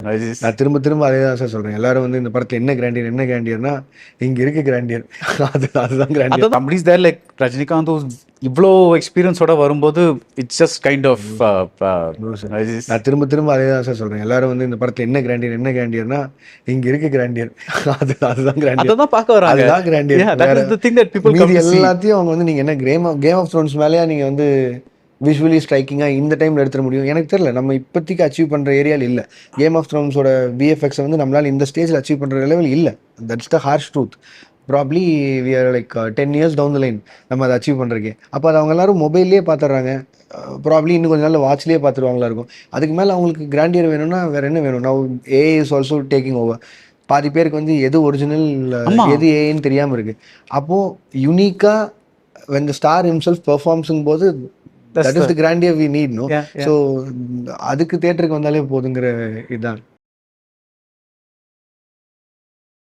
நான் திரும்ப திரும்ப அதே தான் சார் சொல்றேன். எல்லாரும் வந்து இந்த படத்துல என்ன கிராண்டியர்னா இங்க இருக்கு கிராண்டியர். அதுதான் கிராண்டியர். அதான் somebody is there like Rajinikanth இவ்வளோ எக்ஸ்பீரியன்ஸோட வரும்போது இட்ஸ் ஜஸ்ட் கைண்ட் ஆஃப் நான் திரும்ப திரும்ப அதே தான் சார் சொல்றேன். எல்லாரும் வந்து இந்த படத்துல என்ன கிராண்டியர்னா இங்க இருக்கு கிராண்டியர். அதுதான் கிராண்டியர். அதான் பார்க்க வராங்க. அதுதான் grandeur. Yeah, that is the thing that people come மீதி to see. எல்லாத்தையும் அவங்க வந்து நீங்க என்ன கேம் ஆஃப் த்ரோன்ஸ் மேலேயா நீங்க வந்து விஷுவலி ஸ்ட்ரைக்கிங்காக இந்த டைமில் எடுத்துட முடியும். எனக்கு தெரியல, நம்ம இப்போதைக்கு அச்சீவ் பண்ணுற ஏரியாவில் இல்லை. கேம் ஆஃப் த்ரோன்ஸோட விஎஃப்எக்ஸை வந்து நம்மளால் இந்த ஸ்டேஜில் அச்சீவ் பண்ணுற லெவல் இல்லை. That's the harsh truth. Probably we are like 10 years down the line நம்ம அதை அச்சீவ் பண்ணுறக்கே. அப்போ அது அவங்க எல்லாரும் மொபைல்லேயே பார்த்துட்றாங்க. ப்ராப்ளி இன்னும் கொஞ்சம் நாள் வாட்ச்லேயே பார்த்துருவாங்களா இருக்கும். அதுக்கு மேலே அவங்களுக்கு கிராண்டியர் வேணும்னா வேறு என்ன வேணும்? Now AI is also taking over. பாதி பேருக்கு வந்து எது ஒரிஜினல் எது ஏஐன்னு தெரியாமல் இருக்குது. அப்போது யுனிக்காக when the star himself performing போது that is the grandeur we need, no? So அதுக்கு தியேட்டருக்கு வந்தாலே போதுங்கிற இதுதான்.